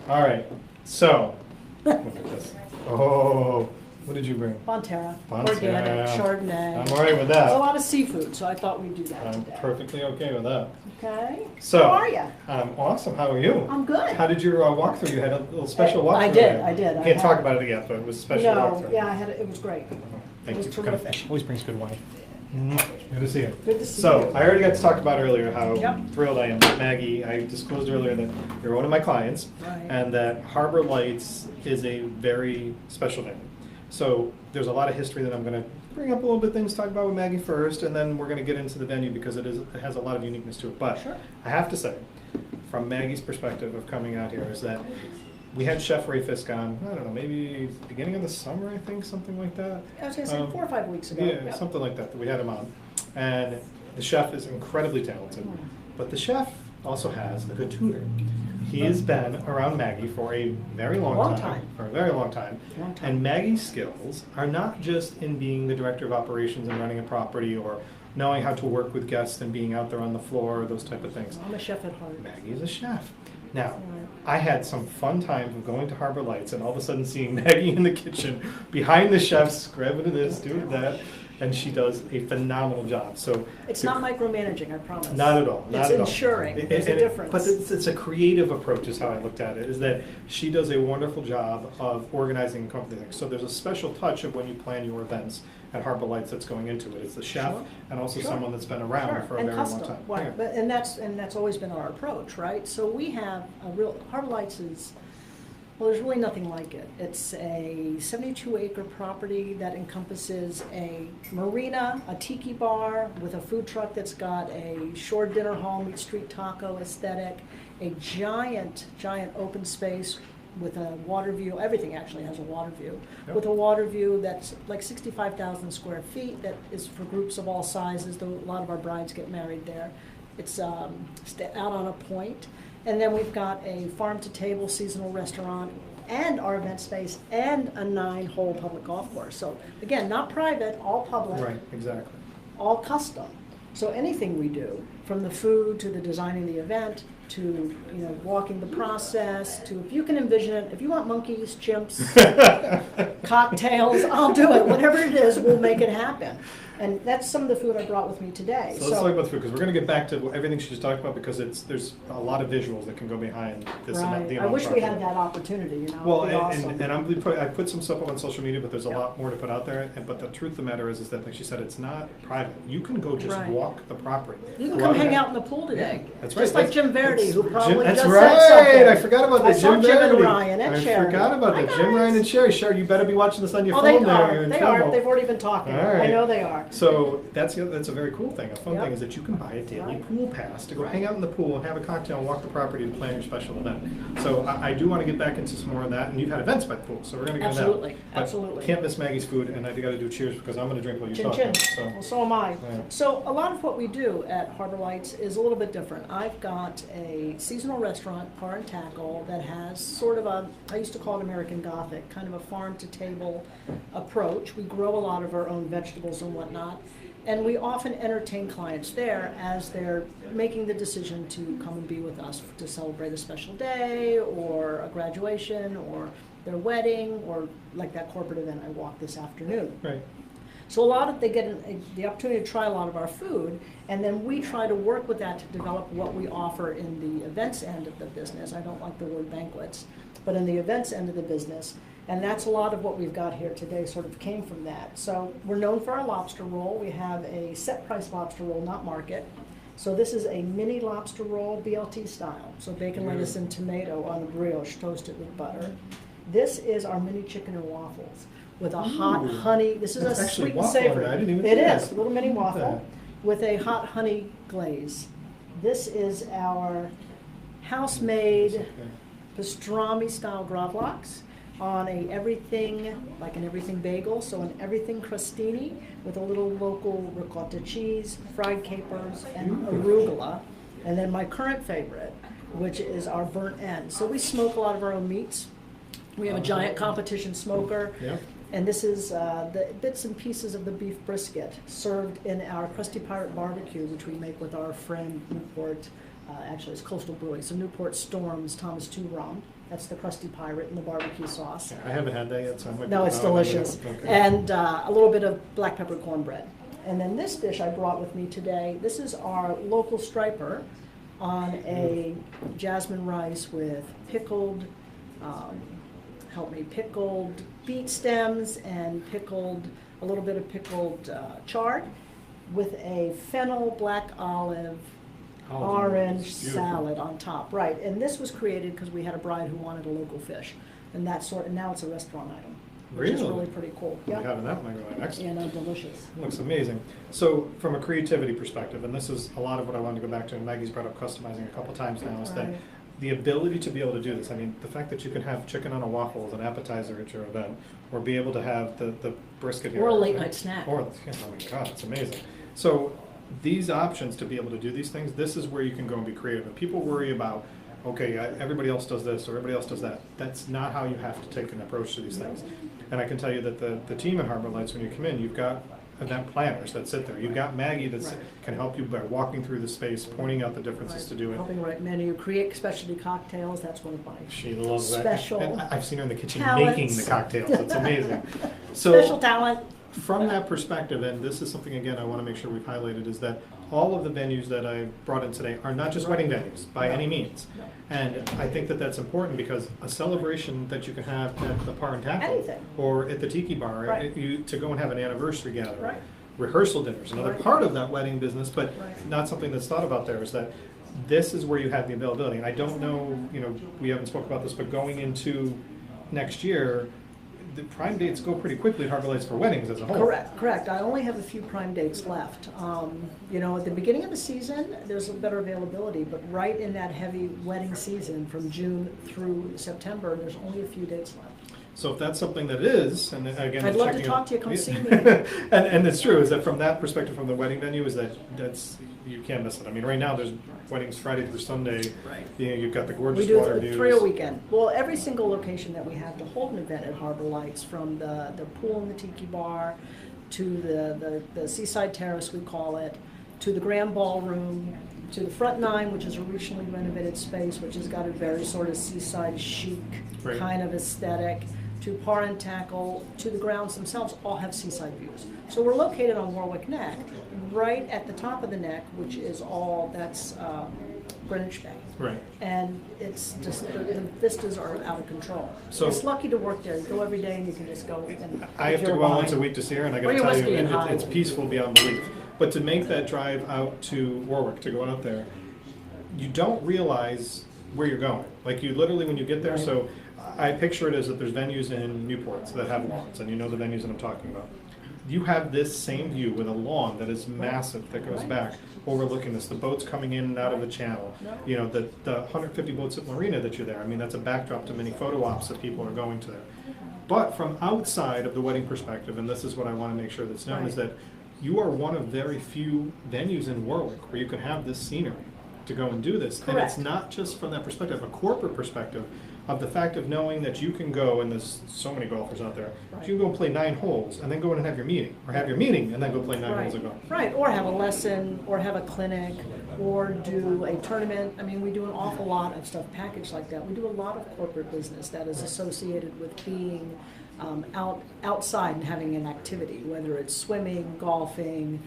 All right, so, look at this. Oh, what did you bring? Bonterra, Bonterra. organic, Chardonnay. I'm all right with A that. lot of seafood, so I thought we'd do that I'm today. perfectly okay with that. Okay. So, How are you? I'm awesome. How are you? I'm good. How did your walkthrough? You had a little special walkthrough. I did. I You had- can't talk about it yet, but it was a special No, walkthrough. yeah, it was great. Thank It you was for coming. terrific. Always brings good wine. Good to see you. Good to see So, you. I already got to talk about earlier how Yep. thrilled I am with Maggie. I disclosed earlier that you're one of my clients, Right. and that Harbor Lights is a very special venue. So, there's a lot of history that I'm going to bring up a little bit, things to talk about with Maggie first, and then we're going to get into the venue because it has a lot of uniqueness to it. But Sure. I have to say, from Maggie's perspective of coming out here, is that we had Chef Ray Fisk on, I don't know, maybe beginning of the summer, I think, something like that. I was going to say 4 or 5 weeks ago. Yeah, Yep. something like that, that we had him on. And the chef is incredibly talented, but the chef also has a good tutor. He has been around Maggie for a very long time. For a very long time. Long time. And Maggie's skills are not just in being the director of operations and running a property or knowing how to work with guests and being out there on the floor, those type of things. I'm a chef at heart. Maggie is a chef. Now, I had some fun times of going to Harbor Lights and all of a sudden seeing Maggie in the kitchen behind the chefs, grabbing this, doing that, and she does a phenomenal job. So It's not micromanaging, I promise. not at all. Not It's at all. ensuring. There's a difference. But it's a creative approach is how I looked at it, is that she does a wonderful job of organizing and coming things. So there's a special touch of when you plan your events at Harbor Lights that's going into it. It's the chef Sure. and also Sure. someone that's been around Sure, for a and very custom, long time. right. Yeah. But, and that's always been our approach, right? So we have a real, Harbor Lights is, well, there's really nothing like it. It's a 72-acre property that encompasses a marina, a tiki bar with a food truck that's got a shore dinner hall meets street taco aesthetic, a giant open space with a water view. Everything actually has a water view. Yep. With a water view that's like 65,000 square feet that is for groups of all sizes, though a lot of our brides get married there. It's out on a point. And then we've got a farm-to-table seasonal restaurant and our event space and a 9-hole public golf course. So again, not private, all public, Right, exactly. all custom. So anything we do, from the food to the designing the event to walking the process to, if you can envision it, if you want monkeys, chimps, cocktails, I'll do it. Whatever it is, we'll make it happen. And that's some of the food I brought with me today. So let's talk about the food, because we're going to get back to everything she just talked about, because there's a lot of visuals that can go behind this. Right. I wish we had that opportunity, Well, It'd be awesome. and I put some stuff up on social media, but there's a lot more to put out there. But the truth of the matter is that, like she said, it's not private. You can go just Right. walk the property. You can Go come out hang there. out in the pool today. That's right. Just like Jim Verdi, who probably That's just right. said something. I forgot about that. I saw Jim Jim and Verdi. Ryan and Sharon. I forgot about Hi, that. Jim, guys. Ryan, and Sherry. Sherry, you better be watching this on your Oh, they phone there. are. You're in They trouble. are. They've already been talking. All right. I know they are. So that's a very cool thing. A fun Yep. thing is that you can buy a daily Right. pool pass to go Right. hang out in the pool and have a cocktail and walk the property and plan your special event. So I do want to get back into some more of that. And you've had events by the pool, so we're going to get into that. Absolutely. But Absolutely. Can't miss Maggie's food, and I got to do cheers because I'm going to drink while you Chin talk. chin. So. Well, so am I. Yeah. So a lot of what we do at Harbor Lights is a little bit different. I've got a seasonal restaurant, Par and Tackle, that has sort of I used to call it American Gothic, kind of a farm-to-table approach. We grow a lot of our own vegetables and whatnot. And we often entertain clients there as they're making the decision to come and be with us to celebrate a special day or a graduation or their wedding or like that corporate event I walked this afternoon. Right. So they get the opportunity to try a lot of our food, and then we try to work with that to develop what we offer in the events end of the business. I don't like the word banquets, but in the events end of the business. And that's a lot of what we've got here today sort of came from that. So we're known for our lobster roll. We have a set price lobster roll, not market. So this is a mini lobster roll, BLT style. So bacon, lettuce, and tomato on a brioche, toasted with butter. This is our mini chicken and waffles with a hot Ooh. honey. This is That's a actually sweet and waffle on savory. it. I didn't even It see is, that. a little mini Look at waffle with a hot honey glaze. This is our house-made pastrami style gravlax on an everything bagel, so an everything crostini with a little local ricotta cheese, fried capers, and arugula. And then my current favorite, which is our burnt end. So we smoke a lot of our own meats. We have a giant competition smoker. Yep. And this is the bits and pieces of the beef brisket served in our Krusty Pirate barbecue, which we make with our friend Newport actually it's Coastal Brewing, so Newport Storm's Thomas 2 rum. That's the Krusty Pirate and the barbecue sauce. I haven't had that yet, so I'm No, it's delicious. Okay. And a little bit of black pepper cornbread. And then this dish I brought with me today, this is our local striper on a jasmine rice with pickled, pickled beet stems and a little bit of pickled chard with a fennel, black olive, orange salad on top. Right, and this was created because we had a bride who wanted a local fish. And now it's a restaurant item. Which is really pretty cool. We're having that one going next. Yeah, no, delicious. It looks amazing. So from a creativity perspective, and this is a lot of what I wanted to go back to, and Maggie's brought up customizing a couple times now, is that the ability to be able to do this. I mean, the fact that you can have chicken on a waffle as an appetizer at your event, or be able to have the brisket here. Or a late night snack. Or, oh my God, it's amazing. So these options to be able to do these things, this is where you can go and be creative. And people worry about, okay, everybody else does this or everybody else does that. That's not how you have to take an approach to these things. And I can tell you that the team at Harbor Lights, when you come in, you've got event planners that sit there. You've got Maggie that can help you by walking through the space, pointing out the differences to do it. Helping write menu, create specialty cocktails, that's one of my She loves that. special And I've seen her in the kitchen talents. making the cocktails. It's amazing. So special talent. from that perspective, and this is something, again, I want to make sure we've highlighted, is that all of the venues that I brought in today are not just wedding venues by any means. No. And I think that that's important because a celebration that you can have at the Par and Tackle Anything. or at the Tiki Bar, Right. to go and have an anniversary gathering. Right. Rehearsal dinners, another Right. part of that wedding business, but Right. not something that's thought about there, is that this is where you have the availability. And I don't know, we haven't spoke about this, but going into next year, the prime dates go pretty quickly at Harbor Lights for weddings as a whole. Correct. I only have a few prime dates left. At the beginning of the season, there's a better availability, but right in that heavy wedding season from June through September, there's only a few dates left. So if that's something that is, and again, I'd love to checking talk out- to you, come see me. and it's true, is that from that perspective, from the wedding venue, is that's you can't miss it. I mean, right now there's weddings Friday through Sunday. Right. You've got the We gorgeous do water views. 3 a weekend. Well, every single location that we have to hold an event at Harbor Lights, from the pool and the Tiki Bar, to the Seaside Terrace, we call it, to the Grand Ballroom, to the Front Nine, which is a recently renovated space, which has got a very sort of seaside chic Right. kind of aesthetic, to Par and Tackle, to the grounds themselves, all have seaside views. So we're located on Warwick Neck, right at the top of the neck, which is that's Greenwich Bay. Right. And it's just, the vistas are out of control. So- It's lucky to work there. You go every day and you can just go and. I have to go out once a week to see her, and I got Bring to your tell you, whiskey and hide. it's peaceful beyond belief. But to make that drive out to Warwick, to go out there, you don't realize where you're going. Like, you literally, when you get there, so I picture it as that there's venues in Newport that have lawns, and you know the venues that I'm talking about. You have this same view with a lawn that is massive, that goes back, overlooking this, the boats coming in and out of the channel. The 150 boats at Marina that you're there, I mean, that's a backdrop to many photo ops that people are going to there. But from outside of the wedding perspective, and this is what I want to make sure that's known, is that you are one of very few venues in Warwick where you can have this scenery to go and do this. And it's Correct. not just from that perspective, a corporate perspective, of the fact of knowing that you can go, and there's so many golfers out there, Right. you can go play 9 holes and then go in and have your meeting, or have your meeting and then go play 9 holes of golf. Right, or have a lesson, or have a clinic, or do a tournament. I mean, we do an awful lot of stuff packaged like that. We do a lot of corporate business that is associated with being outside and having an activity, whether it's swimming, golfing,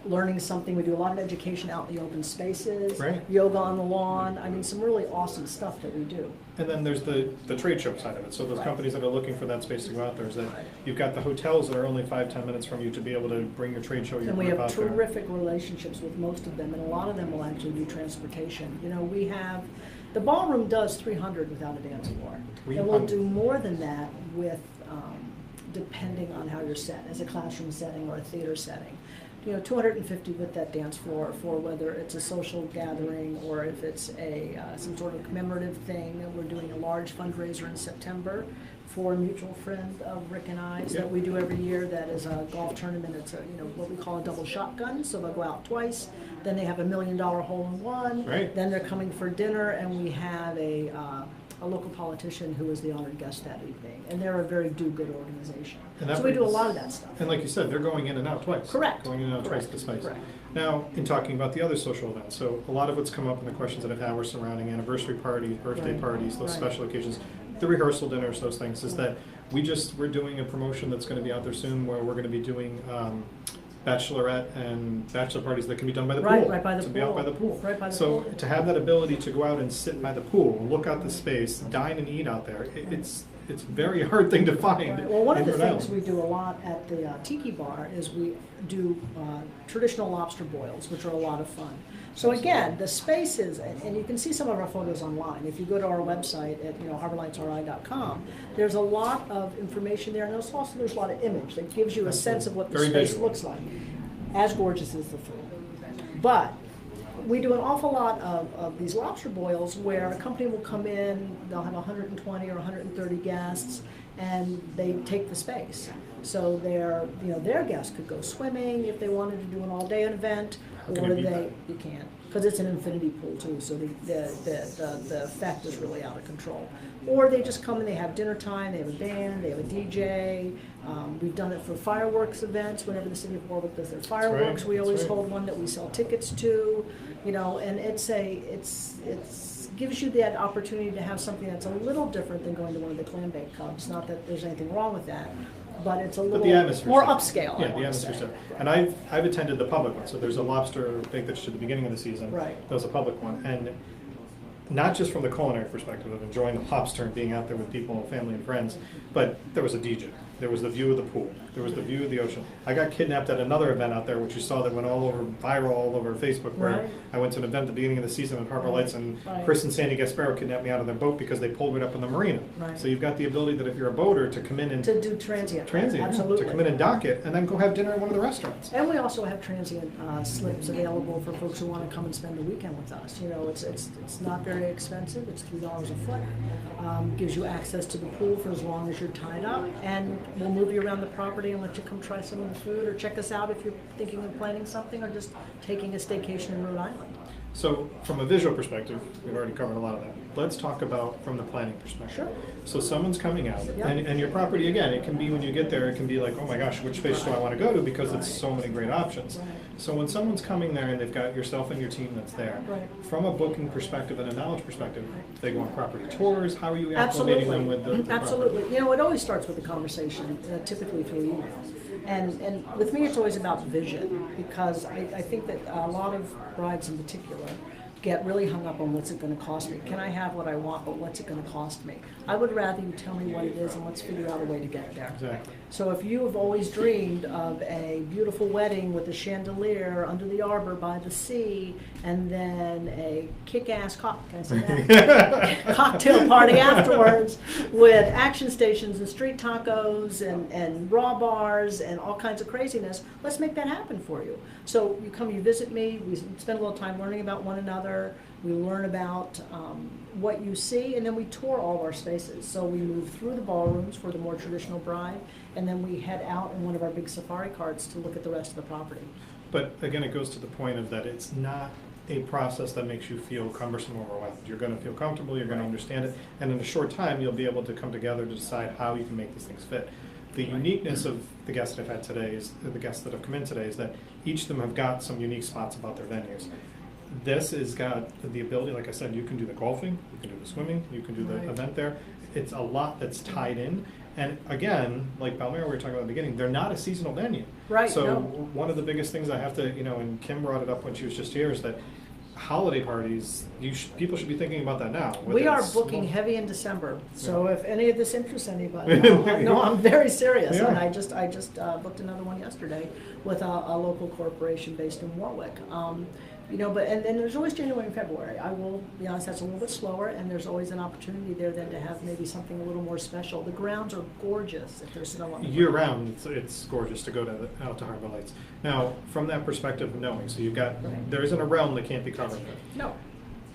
learning something. We do a lot of education out in the open spaces, Right. yoga on the lawn. I mean, some really awesome stuff that we do. And then there's the trade show side of it. So those Right. companies that are looking for that space to go out there, is that Right. you've got the hotels that are only 5-10 minutes from you to be able to bring your trade show, your And we group have out there. terrific relationships with most of them, and a lot of them will actually do transportation. We have, the ballroom does 300 without a dance floor. And we'll do more than that with, depending on how you're set, as a classroom setting or a theater setting. 250 with that dance floor for whether it's a social gathering or if it's some sort of commemorative thing. We're doing a large fundraiser in September for a mutual friend of Rick and I's that we do every year. That is a golf tournament. It's what we call a double shotgun. So they'll go out twice. Then they have $1 million hole in one. Right. Then they're coming for dinner, and we have a a local politician who was the honored guest that evening, and they're a very do-good organization. And that So we do a brings- lot of that stuff. And like you said, they're going in and out twice. Correct. Going in and out twice Correct. the space. Correct. Now, in talking about the other social events, so a lot of what's come up in the questions that I've had were surrounding anniversary parties, birthday Right. parties, those Right. special occasions, the rehearsal dinners, those things, is that we're doing a promotion that's gonna be out there soon where we're gonna be doing bachelorette and bachelor parties that can be done by the pool. Right by the To be out pool. by the pool. Right by the So pool. to have that ability to go out and sit by the pool, look out the space, dine and eat out there, it's a very hard thing to find. Right. Well, one of in the Rhode things Island. we do a lot at the Tiki Bar is we do traditional lobster boils, which are a lot of fun. So again, the spaces, and you can see some of our photos online. If you go to our website at harborlightsri.com, there's a lot of information there, and there's a lot of image that gives you a sense of what the Very space visual. looks like. As gorgeous as the food. But we do an awful lot of these lobster boils where a company will come in, they'll have 120 or 130 guests, and they take the space. So their guests could go swimming if they wanted to do an all-day event, How can or you beat they, that? you can't, because it's an infinity pool too, so the effect is really out of control. Or they just come and they have dinner time, they have a band, they have a DJ. We've done it for fireworks events, whenever the city of Warwick does their fireworks, we that's always right. hold one that we sell tickets to, and it's gives you that opportunity to have something that's a little different than going to one of the clam-baked clubs. Not that there's anything wrong with that, but it's a But little the atmosphere. more upscale. I Yeah, the wanna atmosphere say. stuff. And I've attended the public one, so there's a lobster bake that at the beginning of the season. Right. That was a public one, and not just from the culinary perspective of enjoying the lobster and being out there with people, family and friends, but there was a DJ. There was the view of the pool. There was the view of the ocean. I got kidnapped at another event out there, which you saw that went viral all over Facebook, where Right. I went to an event at the beginning of the season at Harbor Lights, and Right. Chris and Sandy Gasparo kidnapped me out of their boat because they pulled it up in the marina. Right. So you've got the ability that if you're a boater to come in and To do transient. transient, Absolutely. to come in and dock it, and then go have dinner at one of the restaurants. And we also have transient slips available for folks who want to come and spend the weekend with us. It's not very expensive. It's $3 a foot. Gives you access to the pool for as long as you're tied up, and we'll move you around the property and let you come try some of the food, or check us out if you're thinking of planning something, or just taking a staycation in Rhode Island. So from a visual perspective, we've already covered a lot of that. Let's talk about from the planning perspective. Sure. So someone's coming out, Yeah. and your property, again, it can be when you get there, it can be like, oh my gosh, which space do I want to go to, because it's so many great options. Right. So when someone's coming there and they've got yourself and your team that's there, Right. from a booking perspective and a knowledge perspective, they go on property tours, how are you acclimating Absolutely. them with the property? Absolutely. It always starts with a conversation, typically through email. And with me, it's always about vision, because I think that a lot of brides in particular get really hung up on what's it going to cost me. Can I have what I want, but what's it going to cost me? I would rather you tell me what it is, and let's figure out a way to get there. Exactly. So if you have always dreamed of a beautiful wedding with a chandelier under the arbor by the sea, and then a kick-ass cocktail party afterwards with action stations and street tacos and raw bars and all kinds of craziness, let's make that happen for you. So you come, you visit me, we spend a little time learning about one another, we learn about what you see, and then we tour all of our spaces. So we move through the ballrooms for the more traditional bride, and then we head out in one of our big safari carts to look at the rest of the property. But again, it goes to the point of that it's not a process that makes you feel cumbersome or overwhelmed. You're going to feel comfortable, you're going to understand it, and in a short time, you'll be able to come together to decide how you can make these things fit. The uniqueness of the guests that I've had today, the guests that have come in today, is that each of them have got some unique spots about their venues. This has got the ability, like I said, you can do the golfing, you can do the swimming, you can do the Right. event there. It's a lot that's tied in. And again, like Balmero, we were talking about at the beginning, they're not a seasonal venue. Right, So no. one of the biggest things I have to, and Kim brought it up when she was just here, is that holiday parties, people should be thinking about that now. We whether are it's- booking heavy in December, so Yeah. if any of this interests anybody, no, I'm very serious. Yeah. And I just booked another one yesterday with a local corporation based in Warwick. But then there's always January and February. I will be honest, that's a little bit slower, and there's always an opportunity there then to have maybe something a little more special. The grounds are gorgeous if there's snow on the Year ground. round, it's gorgeous to go out to Harbor Lights. Now, from that perspective of knowing, so you've got, Right. there isn't a realm that can't be covered. No,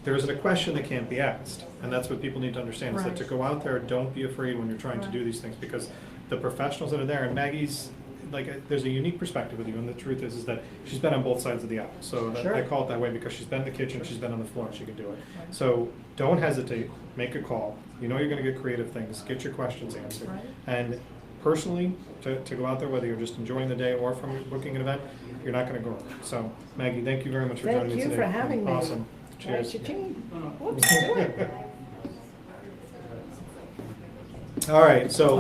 There isn't a question that can't be asked, and that's what people need to understand, is that Right. to go out there, don't be afraid when you're trying to Right. do these things, because the professionals that are there, and Maggie's there's a unique perspective with you, and the truth is that she's been on both sides of the aisle. So Sure. I call it that way because she's been in the kitchen, she's been on the floor, and she can do it. So don't hesitate, make a call. You know you're gonna get creative things, get your questions answered. Right. And personally, to go out there, whether you're just enjoying the day or from booking an event, you're not gonna go wrong. So Maggie, thank you very much for joining me Thank today. you for having me. Awesome. Cheers. Cha-ching. Whoops, do it. All right, so